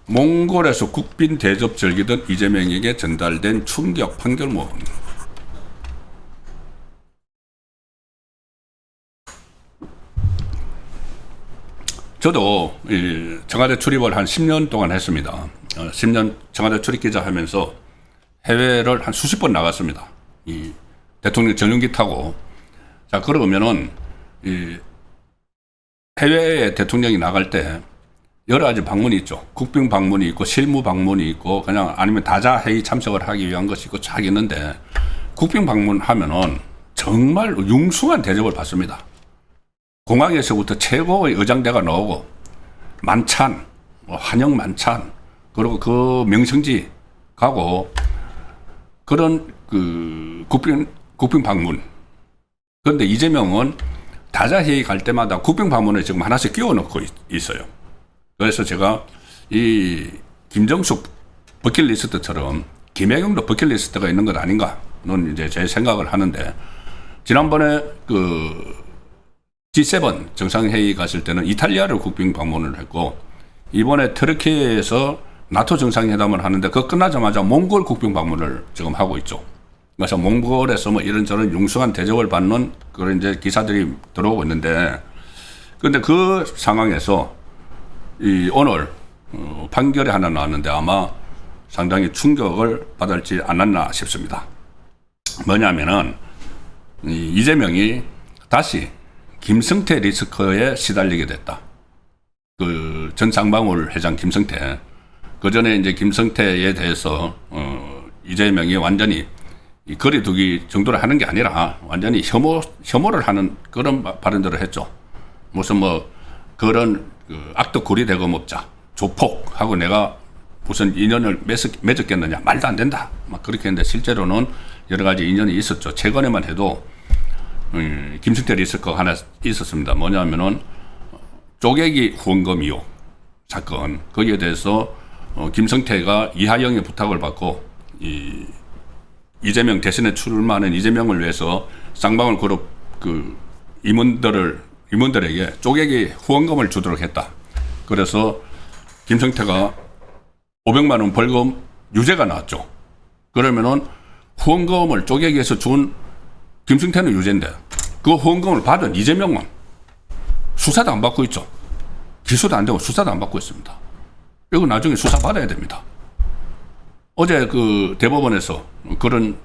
몽골에서 국빈 대접 즐기던 이재명에게 전달된 충격 판결문. 저도 청와대 출입을 한 10년 동안 했습니다. 10년 청와대 출입기자 하면서 해외를 한 수십 번 나갔습니다. 이 대통령 전용기 타고. 자, 그러면은 해외에 대통령이 나갈 때 여러 가지 방문이 있죠. 국빈 방문이 있고 실무 방문이 있고 그냥 아니면 다자 회의 참석을 하기 위한 것이 있고 쫙 있는데, 국빈 방문하면은 정말 융숭한 대접을 받습니다. 공항에서부터 최고의 의장대가 나오고 만찬, 환영 만찬, 그리고 그 명성지 가고 그런 그 국빈 방문. 그런데 이재명은 다자회의 갈 때마다 국빈 방문을 지금 하나씩 끼워 넣고 있어요. 그래서 제가 이 김정숙 버킷리스트처럼 김혜경도 버킷리스트가 있는 것 아닌가는 이제 제 생각을 하는데, 지난번에 그 G7 정상회의 갔을 때는 이탈리아를 국빈 방문을 했고, 이번에 터키에서 나토 정상회담을 하는데 그거 끝나자마자 몽골 국빈 방문을 지금 하고 있죠. 그래서 몽골에서 뭐 이런저런 융숭한 대접을 받는 그런 이제 기사들이 들어오고 있는데, 근데 그 상황에서 오늘 판결이 하나 나왔는데 아마 상당히 충격을 받을지 않았나 싶습니다. 뭐냐면은 이재명이 다시 김성태 리스크에 시달리게 됐다. 그 전 쌍방울 회장 김성태. 그 전에 이제 김성태에 대해서 이재명이 완전히 이 거리두기 정도를 하는 게 아니라 완전히 혐오를 하는 그런 발언들을 했죠. 무슨 뭐 그런 그 악덕 고리 대검업자 조폭하고 내가 무슨 인연을 맺었겠느냐, 말도 안 된다 막 그렇게 했는데, 실제로는 여러 가지 인연이 있었죠. 최근에만 해도 김성태 리스크가 하나 있었습니다. 뭐냐면은 쪼개기 후원금 의혹 사건. 거기에 대해서 김성태가 이하영의 부탁을 받고 이재명 대선에 출마하는 이재명을 위해서 쌍방울 그룹 그 임원들에게 쪼개기 후원금을 주도록 했다. 그래서 김성태가 500만 원 벌금 유죄가 나왔죠. 그러면은 후원금을 쪼개기해서 준 김성태는 유죄인데 그 후원금을 받은 이재명은 수사도 안 받고 있죠. 기소도 안 되고 수사도 안 받고 있습니다. 이거 나중에 수사 받아야 됩니다. 어제 그 대법원에서 그런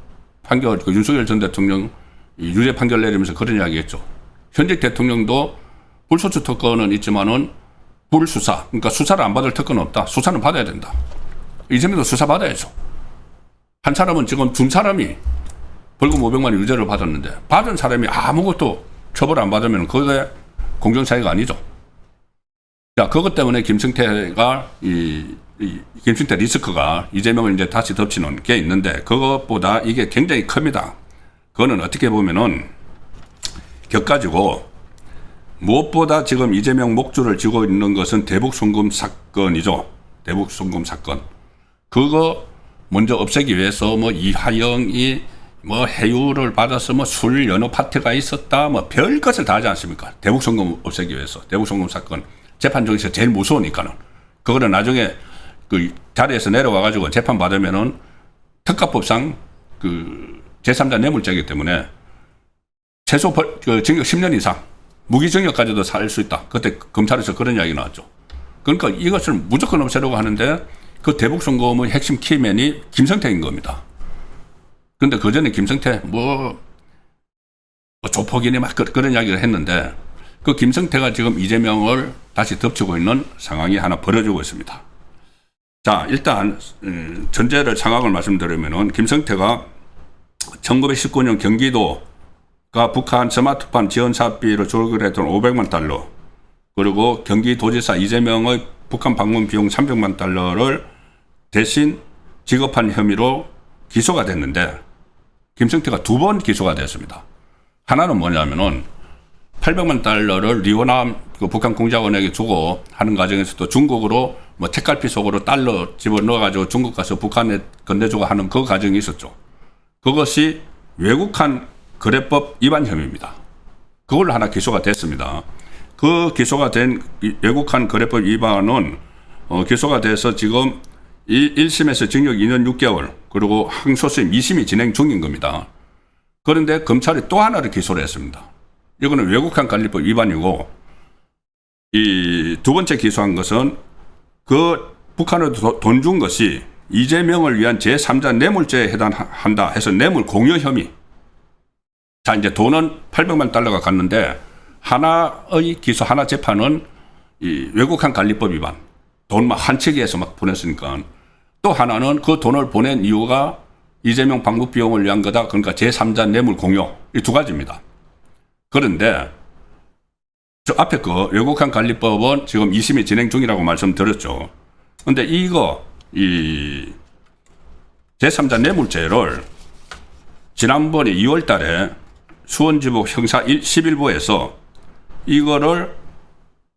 판결, 그 윤석열 전 대통령 유죄 판결 내리면서 그런 이야기 했죠. 현직 대통령도 불소추 특권은 있지만은 불수사, 그러니까 수사를 안 받을 특권은 없다. 수사는 받아야 된다. 이재명도 수사 받아야죠. 한 사람은 지금 준 사람이 벌금 500만 원 유죄를 받았는데 받은 사람이 아무것도 처벌 안 받으면 그게 공정사회가 아니죠. 자, 그것 때문에 김성태가 김성태 리스크가 이재명을 이제 다시 덮치는 게 있는데, 그것보다 이게 굉장히 큽니다. 그거는 어떻게 보면은 격가지고, 무엇보다 지금 이재명 목줄을 쥐고 있는 것은 대북송금 사건이죠. 대북송금 사건. 그거 먼저 없애기 위해서 뭐 이하영이 뭐 해유를 받아서 뭐 술 연호 파티가 있었다, 뭐 별 것을 다 하지 않습니까? 대북송금 없애기 위해서. 대북송금 사건. 재판 중에서 제일 무서우니까는. 그거는 나중에 그 자리에서 내려와가지고 재판 받으면은 특가법상 그 제3자 뇌물죄이기 때문에 최소 징역 10년 이상, 무기징역까지도 살 수 있다. 그때 검찰에서 그런 이야기 나왔죠. 그러니까 이것을 무조건 없애려고 하는데 그 대북송금의 핵심 키맨이 김성태인 겁니다. 그런데 그 전에 김성태 뭐 조폭이니 막 그런 이야기를 했는데, 그 김성태가 지금 이재명을 다시 덮치고 있는 상황이 하나 벌어지고 있습니다. 자, 일단 전제를 상황을 말씀드리면은 김성태가 1919년 경기도가 북한 스마트폰 지원 사업비를 조율했던 500만 달러, 그리고 경기도지사 이재명의 북한 방문 비용 300만 달러를 대신 지급한 혐의로 기소가 됐는데, 김성태가 2번 기소가 됐습니다. 하나는 뭐냐면은 800만 달러를 리호남 그 북한 공작원에게 주고 하는 과정에서도 중국으로 뭐 책갈피 속으로 달러 집어넣어가지고 중국 가서 북한에 건네주고 하는 그 과정이 있었죠. 그것이 외국한 거래법 위반 혐의입니다. 그걸로 하나 기소가 됐습니다. 그 기소가 된 외국한 거래법 위반은 기소가 돼서 지금 1심에서 징역 2년 6개월 그리고 항소심 2심이 진행 중인 겁니다. 그런데 검찰이 또 하나를 기소를 했습니다. 이거는 외국한 관리법 위반이고 이 두 번째 기소한 것은 그 북한으로 돈 준 것이 이재명을 위한 제3자 뇌물죄에 해당한다 해서 뇌물 공여 혐의. 자, 이제 돈은 800만 달러가 갔는데 하나의 기소 하나 재판은 이 외국한 관리법 위반. 돈 막 한치기해서 막 보냈으니까 또 하나는 그 돈을 보낸 이유가 이재명 방북 비용을 위한 거다. 그러니까 제3자 뇌물 공여. 이 두 가지입니다. 그런데 저 앞에 거 외국한 관리법은 지금 2심이 진행 중이라고 말씀드렸죠. 그런데 이 제3자 뇌물죄를 지난번에 2월 달에 수원지법 형사 11부에서 이거를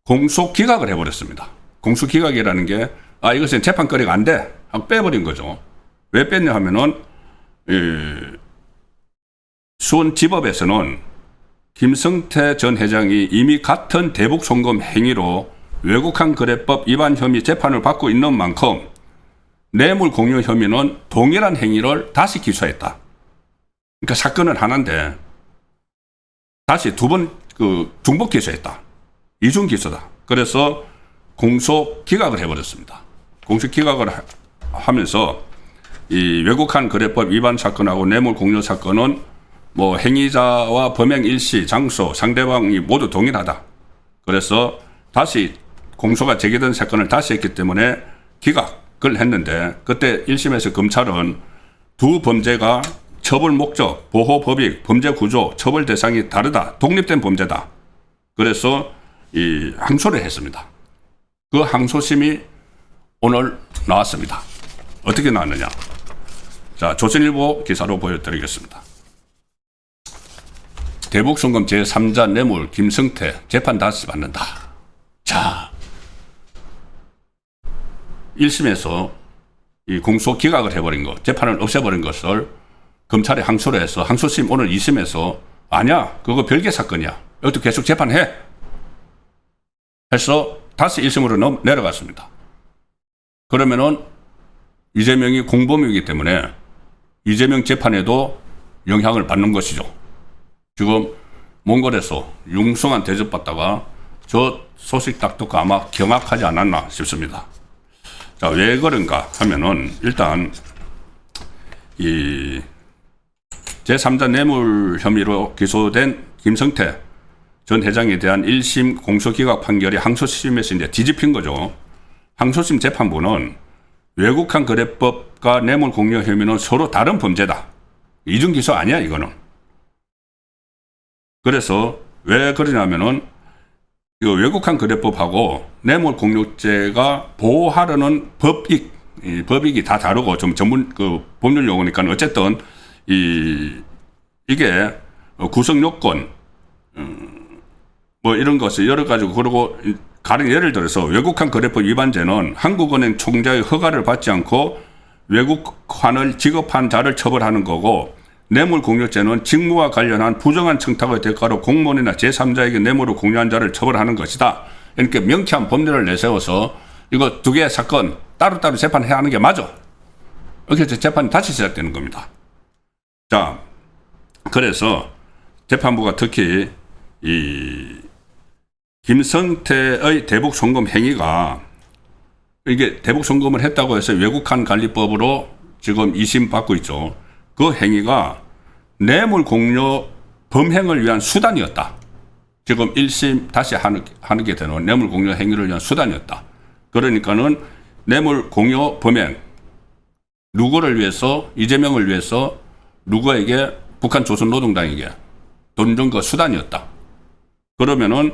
공소 기각을 해버렸습니다. 공소 기각이라는 게 이것은 재판거리가 안 돼 하고 빼버린 거죠. 왜 뺐냐 하면은 수원지법에서는 김성태 전 회장이 이미 같은 대북 송금 행위로 외국한 거래법 위반 혐의 재판을 받고 있는 만큼 뇌물 공여 혐의는 동일한 행위를 다시 기소했다. 그러니까 사건은 하나인데 다시 두 번 중복 기소했다. 이중 기소다. 그래서 공소 기각을 해버렸습니다. 공소 기각을 하면서 이 외국한 거래법 위반 사건하고 뇌물 공여 사건은 뭐 행위자와 범행 일시, 장소, 상대방이 모두 동일하다. 그래서 다시 공소가 제기된 사건을 다시 했기 때문에 기각을 했는데 그때 1심에서 검찰은 두 범죄가 처벌 목적, 보호 법익, 범죄 구조, 처벌 대상이 다르다. 독립된 범죄다. 그래서 이 항소를 했습니다. 그 항소심이 오늘 나왔습니다. 어떻게 나왔느냐. 자, 조선일보 기사로 보여드리겠습니다. 대북송금 제3자 뇌물 김성태 재판 다시 받는다. 자, 1심에서 이 공소 기각을 해버린 것, 재판을 없애버린 것을 검찰이 항소를 해서 항소심 오늘 2심에서 아니야, 그거 별개 사건이야. 이것도 계속 재판해. 해서 다시 1심으로 내려갔습니다. 그러면은 이재명이 공범이기 때문에 이재명 재판에도 영향을 받는 것이죠. 지금 몽골에서 융성한 대접받다가 저 소식 딱 듣고 아마 경악하지 않았나 싶습니다. 자, 왜 그런가 하면은 일단 이 제3자 뇌물 혐의로 기소된 김성태 전 회장에 대한 1심 공소기각 판결이 항소심에서 이제 뒤집힌 거죠. 항소심 재판부는 외국한 거래법과 뇌물 공여 혐의는 서로 다른 범죄다. 이중 기소 아니야, 이거는. 그래서 왜 그러냐면은 이 외국한 거래법하고 뇌물 공여죄가 보호하려는 법익이 다 다르고 좀 전문 법률 용어니까 어쨌든 이게 구성 요건 뭐 이런 것을 여러 가지고 그리고 가령 예를 들어서 외국한 거래법 위반죄는 한국은행 총재의 허가를 받지 않고 외국환을 지급한 자를 처벌하는 거고 뇌물 공여죄는 직무와 관련한 부정한 청탁의 대가로 공무원이나 제3자에게 뇌물을 공유한 자를 처벌하는 것이다. 이렇게 명쾌한 법률을 내세워서 이거 두 개의 사건 따로따로 재판해야 하는 게 맞아. 이렇게 해서 재판이 다시 시작되는 겁니다. 자, 그래서 재판부가 특히 이 김성태의 대북 송금 행위가 이게 대북 송금을 했다고 해서 외국한 관리법으로 지금 2심 받고 있죠. 그 행위가 뇌물 공여 범행을 위한 수단이었다. 지금 1심 다시 하는 게 되는 뇌물 공여 행위를 위한 수단이었다. 그러니까는 뇌물 공여 범행 누구를 위해서 이재명을 위해서 누구에게 북한 조선노동당에게 돈 준 거 수단이었다. 그러면은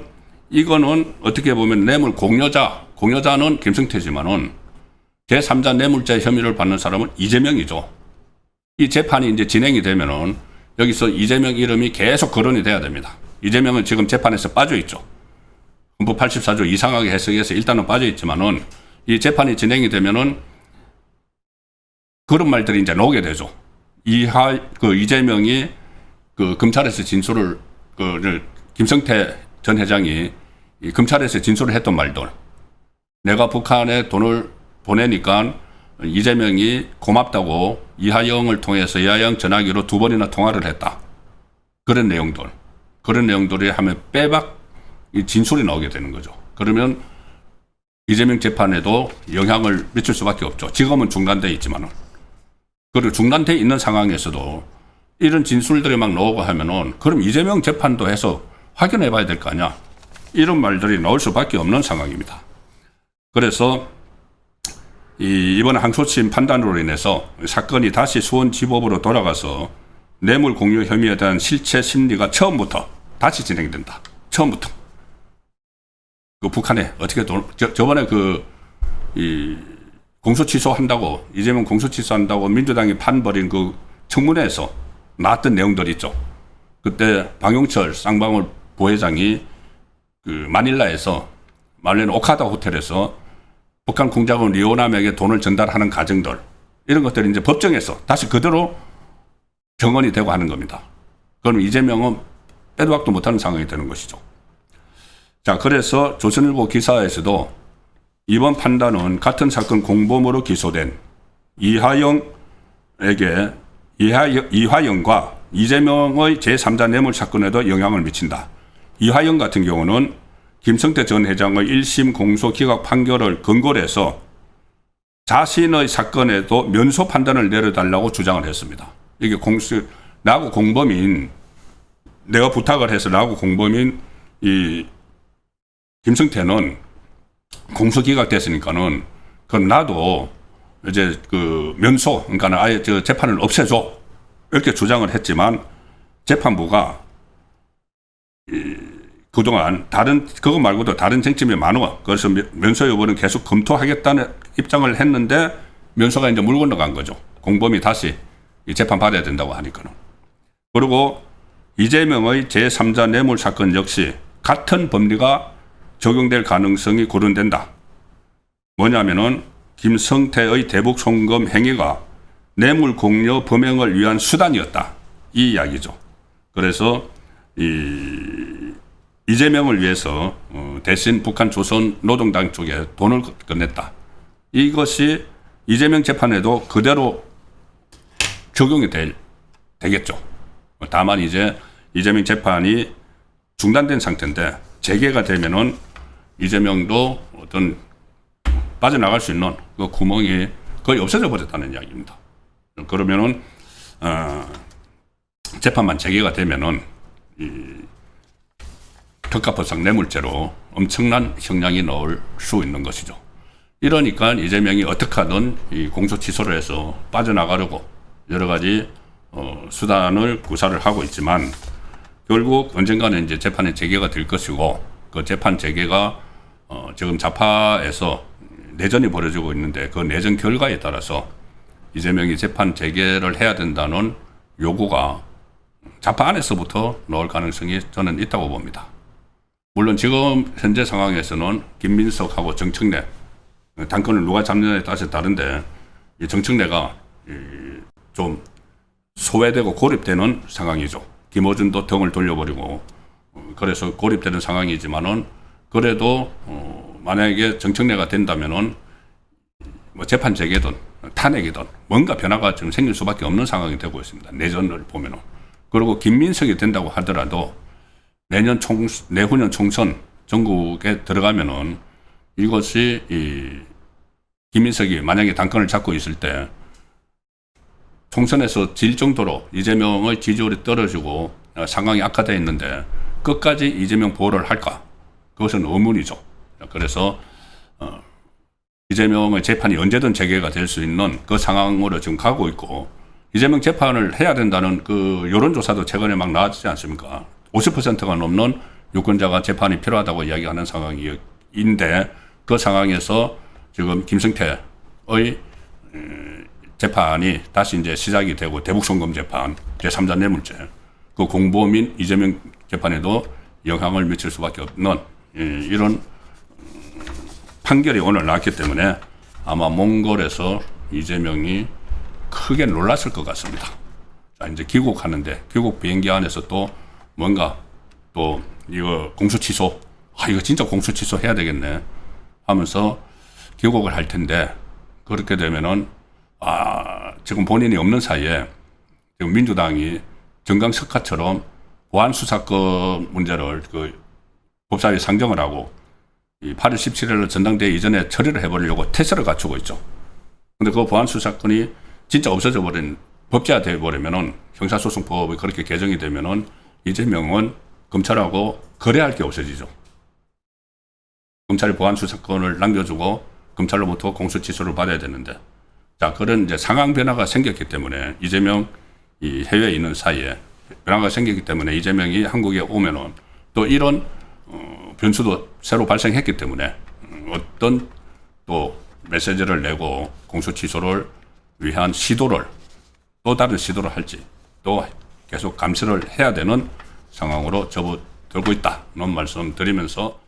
이거는 어떻게 보면 뇌물 공여자는 김성태지만은 제3자 뇌물죄 혐의를 받는 사람은 이재명이죠. 이 재판이 이제 진행이 되면은 여기서 이재명 이름이 계속 거론이 돼야 됩니다. 이재명은 지금 재판에서 빠져 있죠. 헌법 84조 이상하게 해석해서 일단은 빠져 있지만은 이 재판이 진행이 되면은 그런 말들이 이제 나오게 되죠. 이재명이 그 검찰에서 진술을 김성태 전 회장이 이 검찰에서 진술을 했던 말들, 내가 북한에 돈을 보내니까 이재명이 고맙다고 이하영을 통해서 이하영 전화기로 2번이나 통화를 했다. 그런 내용들이 하면 빼박 진술이 나오게 되는 거죠. 그러면 이재명 재판에도 영향을 미칠 수밖에 없죠. 지금은 중단돼 있지만은. 그리고 중단돼 있는 상황에서도 이런 진술들이 막 나오고 하면은 그럼 이재명 재판도 해서 확인해 봐야 될 거 아니야. 이런 말들이 나올 수밖에 없는 상황입니다. 그래서 이번 항소심 판단으로 인해서 사건이 다시 수원지법으로 돌아가서 뇌물 공유 혐의에 대한 실체 심리가 처음부터 다시 진행된다. 처음부터. 그 북한에 어떻게 저번에 공소 취소한다고, 이재명 공소 취소한다고 민주당이 판버린 그 청문회에서 나왔던 내용들 있죠. 그때 방용철 쌍방울 부회장이 그 마닐라에서 오카다 호텔에서 북한 공작원 리오남에게 돈을 전달하는 과정들, 이런 것들이 이제 법정에서 다시 그대로 증언이 되고 하는 겁니다. 그럼 이재명은 빼도 박도 못하는 상황이 되는 것이죠. 자, 그래서 조선일보 기사에서도 이번 판단은 같은 사건 공범으로 기소된 이화영과 이재명의 제3자 뇌물 사건에도 영향을 미친다. 이화영 같은 경우는 김성태 전 회장의 1심 공소 기각 판결을 근거로 해서 자신의 사건에도 면소 판단을 내려달라고 주장을 했습니다. 이게 나하고 공범인, 내가 부탁을 해서 나하고 공범인 이 김성태는 공소 기각됐으니까는 그럼 나도 이제 그 면소, 그러니까 아예 저 재판을 없애줘, 이렇게 주장을 했지만 재판부가 그동안 그거 말고도 다른 쟁점이 많아. 그래서 면소 여부는 계속 검토하겠다는 입장을 했는데 면소가 이제 물 건너간 거죠. 공범이 다시 재판 받아야 된다고 하니까는. 그리고 이재명의 제3자 뇌물 사건 역시 같은 법리가 적용될 가능성이 고려된다. 뭐냐면은 김성태의 대북 송금 행위가 뇌물 공여 범행을 위한 수단이었다. 이 이야기죠. 그래서 이재명을 위해서 대신 북한 조선 노동당 쪽에 돈을 건넸다. 이것이 이재명 재판에도 그대로 적용이 되겠죠. 다만 이제 이재명 재판이 중단된 상태인데 재개가 되면은 이재명도 어떤 빠져나갈 수 있는 그 구멍이 거의 없어져 버렸다는 이야기입니다. 그러면은 재판만 재개가 되면은 특가법상 뇌물죄로 엄청난 형량이 나올 수 있는 것이죠. 이러니까 이재명이 어떻게 하든 이 공소 취소를 해서 빠져나가려고 여러 가지 수단을 구사를 하고 있지만 결국 언젠가는 이제 재판이 재개가 될 것이고 그 재판 재개가 지금 좌파에서 내전이 벌어지고 있는데 그 내전 결과에 따라서 이재명이 재판 재개를 해야 된다는 요구가 좌파 안에서부터 나올 가능성이 저는 있다고 봅니다. 물론 지금 현재 상황에서는 김민석하고 정청래, 당권을 누가 잡느냐에 따라서 다른데 이 정청래가 좀 소외되고 고립되는 상황이죠. 김어준도 등을 돌려버리고 그래서 고립되는 상황이지만은 그래도 만약에 정청래가 된다면은 뭐 재판 재개든 탄핵이든 뭔가 변화가 좀 생길 수밖에 없는 상황이 되고 있습니다. 내전을 보면은. 그리고 김민석이 된다고 하더라도 내후년 총선 전국에 들어가면은 이것이 김민석이 만약에 당권을 잡고 있을 때 총선에서 질 정도로 이재명의 지지율이 떨어지고 상황이 악화되어 있는데 끝까지 이재명 보호를 할까? 그것은 의문이죠. 그래서 이재명의 재판이 언제든 재개가 될 수 있는 그 상황으로 지금 가고 있고 이재명 재판을 해야 된다는 그 여론조사도 최근에 막 나왔지 않습니까? 50%가 넘는 유권자가 재판이 필요하다고 이야기하는 상황인데 그 상황에서 지금 김성태의 재판이 다시 이제 시작이 되고 대북송금 재판, 제3자 뇌물죄, 그 공범인 이재명 재판에도 영향을 미칠 수밖에 없는 이런 판결이 오늘 나왔기 때문에 아마 몽골에서 이재명이 크게 놀랐을 것 같습니다. 자, 이제 귀국하는데 귀국 비행기 안에서 또 뭔가 또 이거 공수 취소, 이거 진짜 공수 취소 해야 되겠네 하면서 귀국을 할 텐데, 그렇게 되면은 지금 본인이 없는 사이에 지금 민주당이 정강석화처럼 보안 수사권 문제를 그 법사위에 상정을 하고 이 8월 17일 전당대회 이전에 처리를 해버리려고 태세를 갖추고 있죠. 근데 그 보안 수사권이 진짜 없어져 버린, 법제화 되어 버리면은, 형사소송법이 그렇게 개정이 되면은 이재명은 검찰하고 거래할 게 없어지죠. 검찰이 보안 수사권을 남겨주고 검찰로부터 공소 취소를 받아야 되는데, 자, 그런 이제 상황 변화가 생겼기 때문에 이재명 이 해외에 있는 사이에 변화가 생겼기 때문에 이재명이 한국에 오면은 또 이런 변수도 새로 발생했기 때문에 어떤 또 메시지를 내고 공소 취소를 위한 시도를, 또 다른 시도를 할지 또 계속 감시를 해야 되는 상황으로 접어들고 있다는 말씀 드리면서